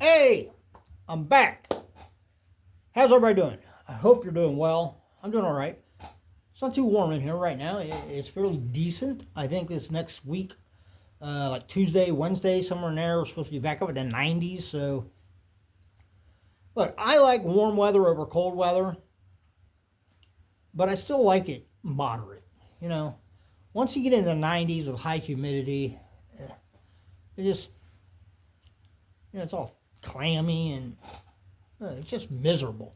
Hey, I'm back. How's everybody doing? I hope you're doing well. I'm doing all right. It's not too warm in here right now. It's fairly decent. I think this next week, like Tuesday, Wednesday, somewhere in there, we're supposed to be back up in the 90s. So, look, I like warm weather over cold weather, but I still like it moderate. You know, once you get in the 90s with high humidity, it just, it's all clammy and it's just miserable.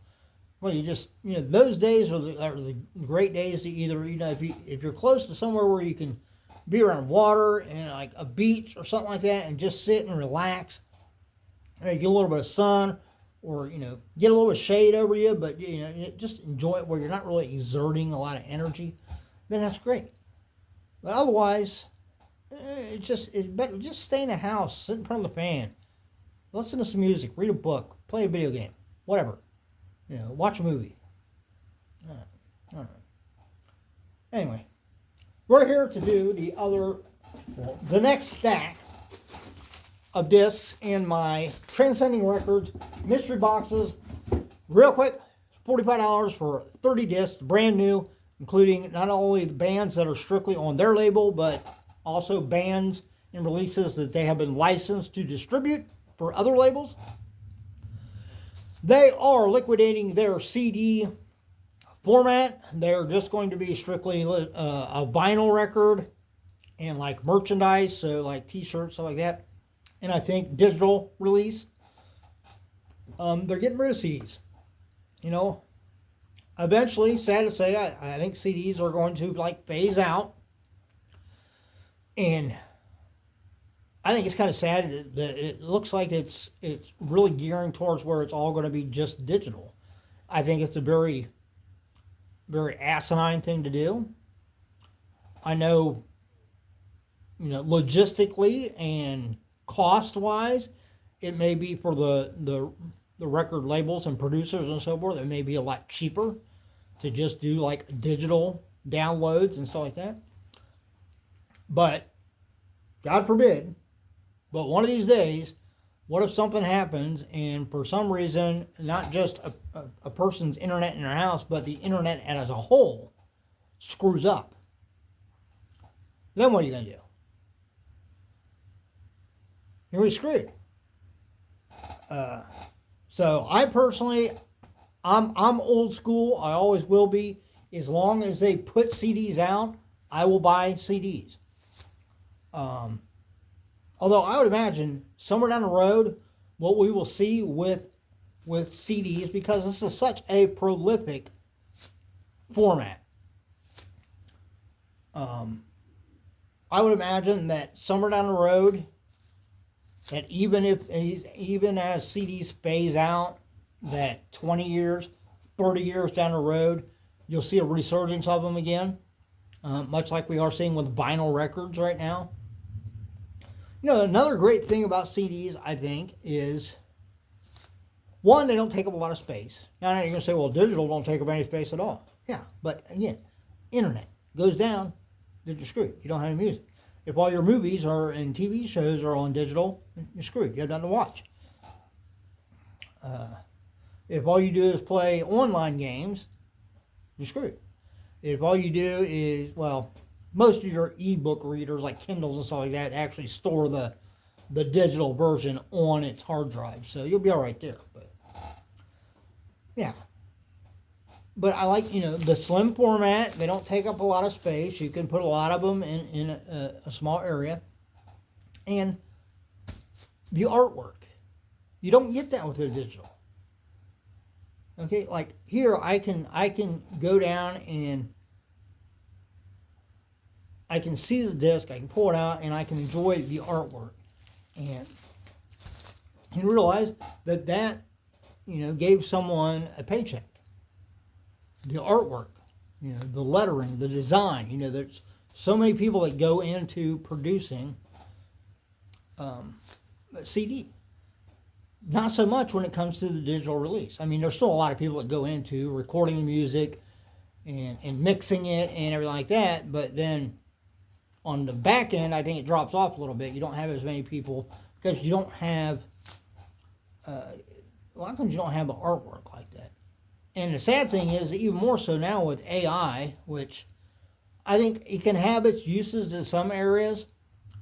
Well, you just, those days are the great days to either, if you're close to somewhere where you can be around water and like a beach or something like that and just sit and relax, get a little bit of sun or, get a little bit of shade over you, but, just enjoy it where you're not really exerting a lot of energy, then that's great. But otherwise, it's better just stay in the house, sit in front of the fan, listen to some music, read a book, play a video game, whatever. Watch a movie. I don't know. Anyway, we're here to do the next stack of discs in my Transcending Records Mystery Boxes. Real quick, $45 for 30 discs, brand new, including not only the bands that are strictly on their label, but also bands and releases that they have been licensed to distribute for other labels. They are liquidating their CD format. They're just going to be strictly a vinyl record and like merchandise, so like t-shirts, stuff like that. And I think digital release. They're getting rid of CDs. Eventually, sad to say, I think CDs are going to like phase out. And I think it's kind of sad that it looks like it's really gearing towards where it's all going to be just digital. I think it's a very, very asinine thing to do. I know, logistically and cost-wise, it may be for the record labels and producers and so forth, it may be a lot cheaper to just do like digital downloads and stuff like that. But, God forbid, but one of these days, what if something happens and for some reason, not just a person's internet in their house, but the internet as a whole screws up? Then what are you going to do? You're going to be screwed. So I personally, I'm old school. I always will be. As long as they put CDs out, I will buy CDs. Although I would imagine somewhere down the road, what we will see with CDs, because this is such a prolific format, I would imagine that somewhere down the road, that even as CDs phase out, that 20 years, 30 years down the road, you'll see a resurgence of them again, much like we are seeing with vinyl records right now. Another great thing about CDs, I think, is, one, they don't take up a lot of space. Now, you're going to say, well, digital don't take up any space at all. Yeah, but again, internet goes down, then you're screwed. You don't have any music. If all your movies and TV shows are on digital, you're screwed. You have nothing to watch. If all you do is play online games, you're screwed. If all you do is, most of your ebook readers, like Kindles and stuff like that, actually store the digital version on its hard drive. So you'll be all right there. But, yeah. But I like, the slim format. They don't take up a lot of space. You can put a lot of them in a small area. And the artwork. You don't get that with the digital. Okay, like here I can go down and I can see the disc, I can pull it out, and I can enjoy the artwork. And realize that gave someone a paycheck. The artwork, the lettering, the design, there's so many people that go into producing a CD. Not so much when it comes to the digital release. I mean, there's still a lot of people that go into recording the music and mixing it and everything like that, but then on the back end, I think it drops off a little bit. You don't have as many people because you don't have a lot of times you don't have the artwork like that. And the sad thing is, even more so now with AI, which I think it can have its uses in some areas,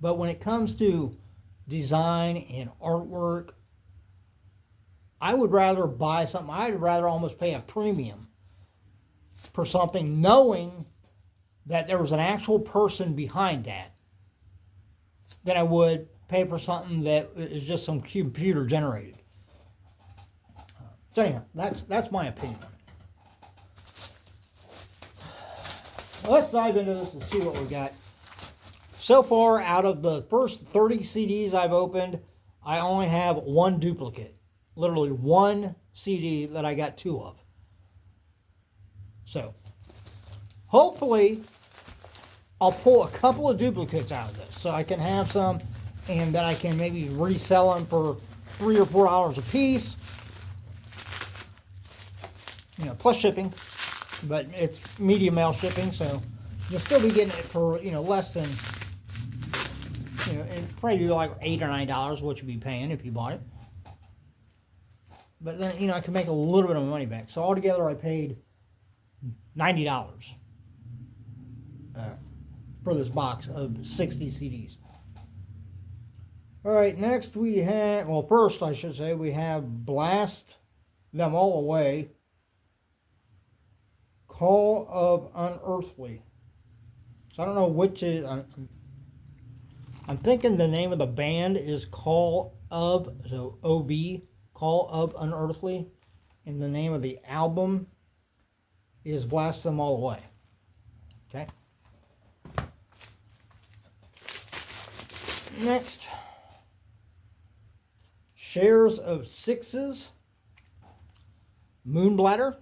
but when it comes to design and artwork, I would rather buy something. I'd rather almost pay a premium for something knowing that there was an actual person behind that than I would pay for something that is just some computer generated. So anyhow, that's my opinion. Let's dive into this and see what we got. So far, out of the first 30 CDs I've opened, I only have one duplicate. Literally one CD that I got two of. So, hopefully, I'll pull a couple of duplicates out of this so I can have some and that I can maybe resell them for $3 or $4 a piece. You know, plus shipping, but it's medium mail shipping, so you'll still be getting it for, you know, less than, you know, it'd probably be like $8 or $9 what you'd be paying if you bought it. But then, you know, I can make a little bit of money back. So altogether, I paid $90 for this box of 60 CDs. All right, next we have, well, first I should say, we have Blast Them All Away, Call of Unearthly. So I don't know which is, I'm thinking the name of the band is Call of, so OB, Call of Unearthly, and the name of the album is Blast Them All Away. Okay. Next, Shares of Sixes, Moonbladder.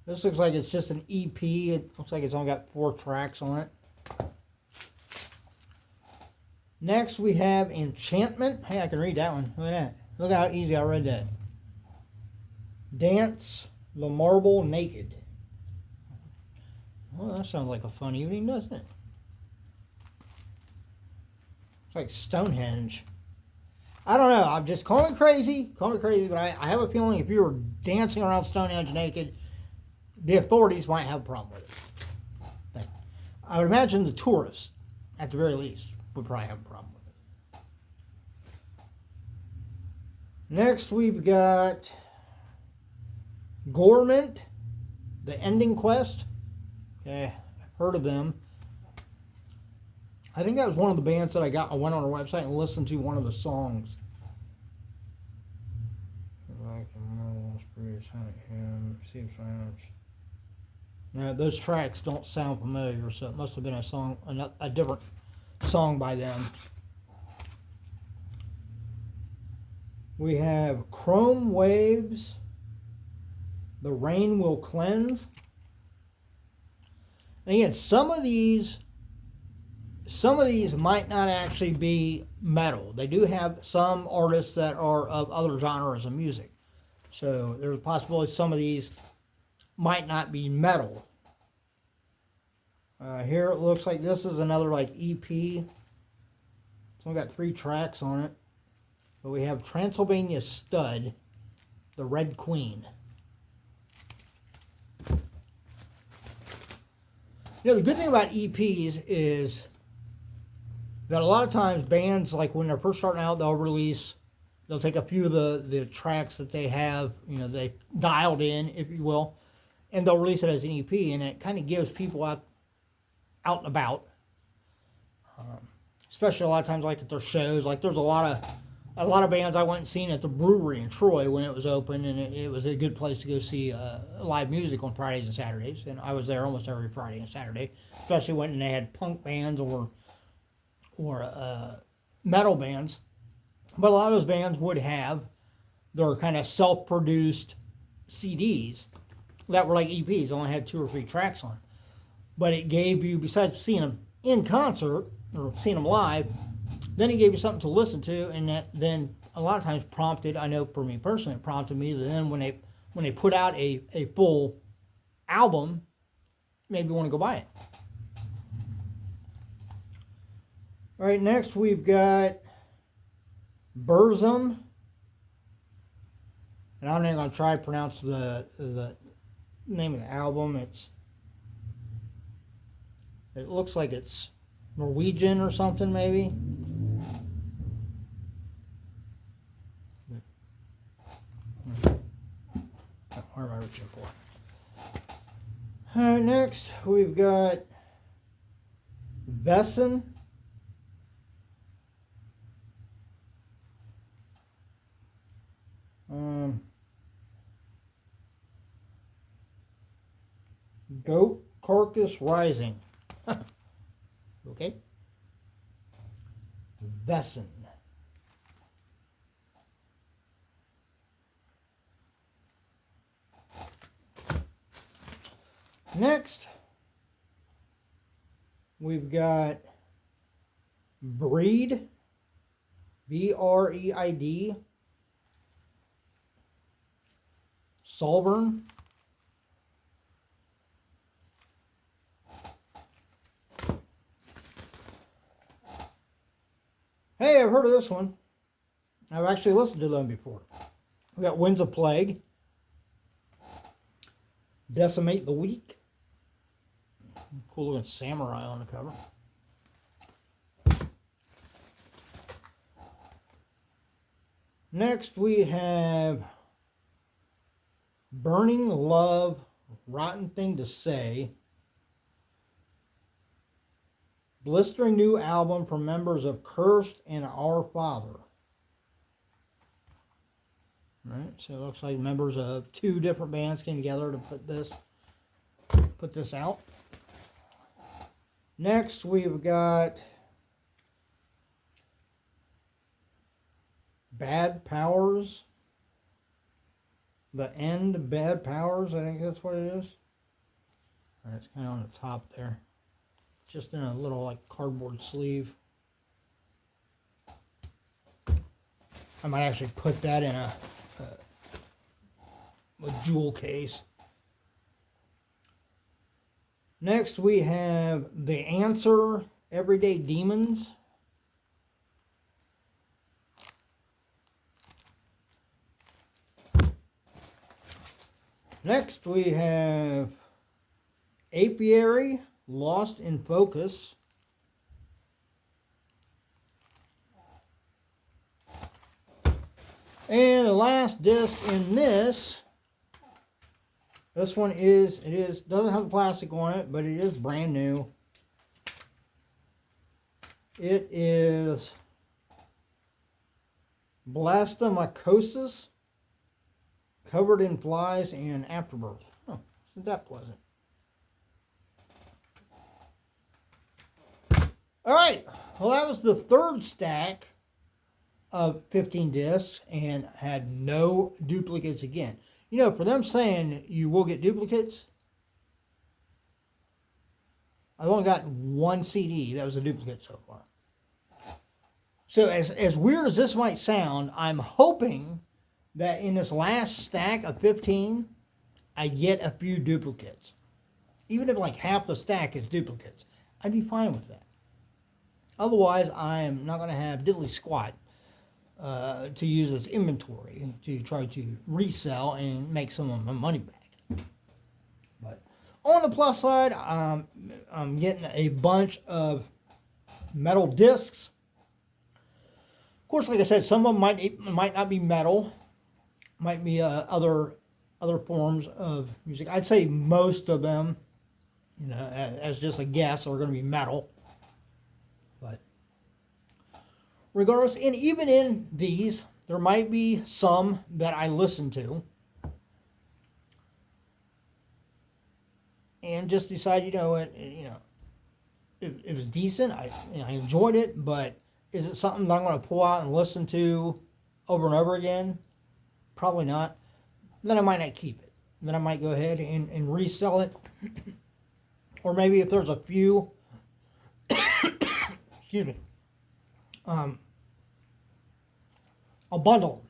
This looks like it's just an EP. It looks like it's only got 4 tracks on it. Next, we have Enchantment. Hey, I can read that one. Look at that. Look how easy I read that. Dance the Marble Naked. Well, that sounds like a fun evening, doesn't it? It's like Stonehenge. I don't know. I'm just calling me crazy. Call me crazy, but I have a feeling if you were dancing around Stonehenge naked, the authorities might have a problem with it. But I would imagine the tourists, at the very least, would probably have a problem with it. Next, we've got Gorment, The Ending Quest. Okay, I've heard of them. I think that was one of the bands that I went on their website and listened to one of the songs. Now, those tracks don't sound familiar, so it must have been a song, a different song by them. We have Chrome Waves, The Rain Will Cleanse. And again, some of these might not actually be metal. They do have some artists that are of other genres of music. So there's a possibility some of these might not be metal. Here it looks like this is another like EP. It's only got 3 tracks on it. But we have Transylvania Stud, The Red Queen. You know, the good thing about EPs is that a lot of times bands, like when they're first starting out, they'll take a few of the tracks that they have, you know, they dialed in, if you will, and they'll release it as an EP, and it kind of gives people out and about, especially a lot of times like at their shows. Like there's a lot of bands I went and seen at the brewery in Troy when it was open, and it was a good place to go see live music on Fridays and Saturdays, and I was there almost every Friday and Saturday, especially when they had punk bands or metal bands. But a lot of those bands would have their kind of self-produced CDs that were like EPs, only had 2 or 3 tracks on. But it gave you, besides seeing them in concert or seeing them live, then it gave you something to listen to, and that then a lot of times prompted, I know for me personally, it prompted me to then when they put out a full album, maybe want to go buy it. All right, next we've got Burzum. And I'm not going to try to pronounce the name of the album. It looks like it's Norwegian or something, maybe. What am I reaching for? Alright, next we've got Vesson. Goat Carcass Rising. Okay. Vesson. Next, we've got Breed. B-R-E-I-D. Solvern. Hey, I've heard of this one. I've actually listened to them before. We got Winds of Plague. Decimate the Weak. Cool looking samurai on the cover. Next we have Burning Love, Rotten Thing to Say. Blistering new album from members of Cursed and Our Father. Alright, so it looks like members of two different bands came together to put this out. Next we've got Bad Powers. The End Bad Powers, I think that's what it is. It's kind of on the top there. Just in a little like cardboard sleeve. I might actually put that in a jewel case. Next we have The Answer, Everyday Demons. Next we have Apiary, Lost in Focus. And the last disc in this one doesn't have plastic on it, but it is brand new. It is Blastomycosis, Covered in Flies and Afterbirth. Oh, isn't that pleasant? Alright, well that was the third stack of 15 discs and had no duplicates again. You know, for them saying you will get duplicates, I've only got one CD that was a duplicate so far. So as weird as this might sound, I'm hoping that in this last stack of 15, I get a few duplicates. Even if like half the stack is duplicates, I'd be fine with that. Otherwise, I am not going to have diddly squat to use as inventory to try to resell and make some of my money back. But on the plus side, I'm getting a bunch of metal discs. Of course, like I said, some of them might not be metal, might be other forms of music. I'd say most of them, you know, as just a guess, are going to be metal. But regardless, and even in these, there might be some that I listen to and just decide, it was decent. I enjoyed it, but is it something that I'm going to pull out and listen to over and over again? Probably not. Then I might not keep it. Then I might go ahead and resell it. Or maybe if there's a few, excuse me, I'll bundle them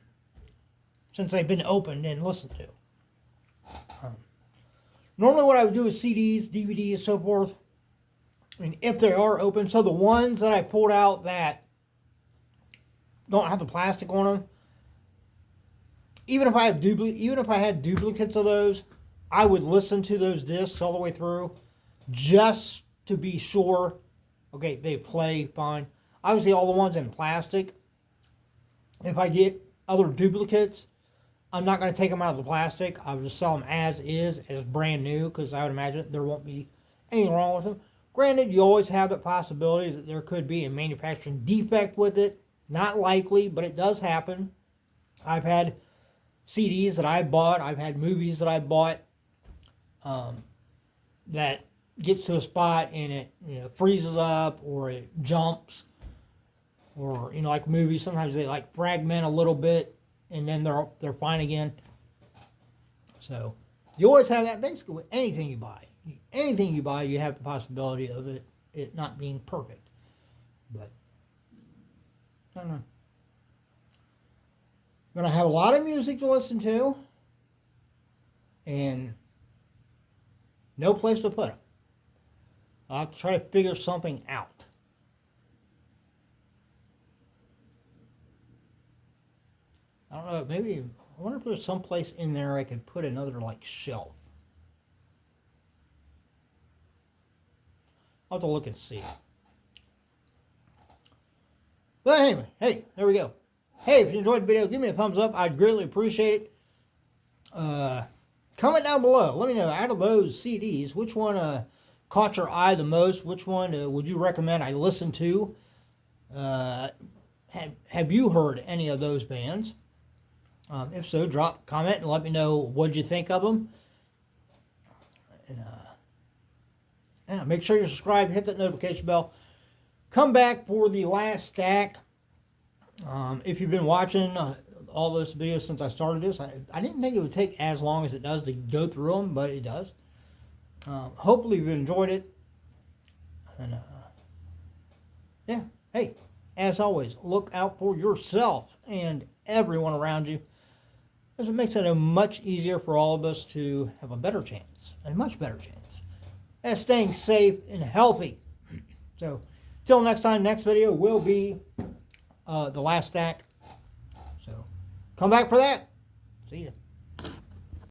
since they've been opened and listened to. Normally what I would do with CDs, DVDs, so forth, and if they are open, so the ones that I pulled out that don't have the plastic on them, even if I had duplicates of those, I would listen to those discs all the way through just to be sure. Okay, they play fine. Obviously, all the ones in plastic, if I get other duplicates, I'm not going to take them out of the plastic. I would just sell them as is, as brand new, because I would imagine there won't be anything wrong with them. Granted, you always have the possibility that there could be a manufacturing defect with it. Not likely, but it does happen. I've had CDs that I bought. I've had movies that I bought that gets to a spot and it freezes up, or it jumps, or like movies, sometimes they like fragment a little bit and then they're fine again. So you always have that basically with anything you buy. Anything you buy, you have the possibility of it not being perfect. But I don't know. I'm going to have a lot of music to listen to and no place to put them. I'll have to try to figure something out. I don't know, maybe, I wonder if there's some place in there I could put another, like, shelf. I'll have to look and see. But anyway, hey, there we go. Hey, if you enjoyed the video, give me a thumbs up. I'd greatly appreciate it. Comment down below. Let me know, out of those CDs, which one caught your eye the most? Which one would you recommend I listen to? Have you heard any of those bands? If so, drop a comment and let me know what you think of them. And make sure you're subscribed, hit that notification bell. Come back for the last stack. If you've been watching all those videos since I started this, I didn't think it would take as long as it does to go through them, but it does. Hopefully you've enjoyed it. And yeah, hey, as always, look out for yourself and everyone around you, as it makes it much easier for all of us to have a better chance, a much better chance, at staying safe and healthy. So, till next time, next video will be the last stack. So, come back for that. See ya.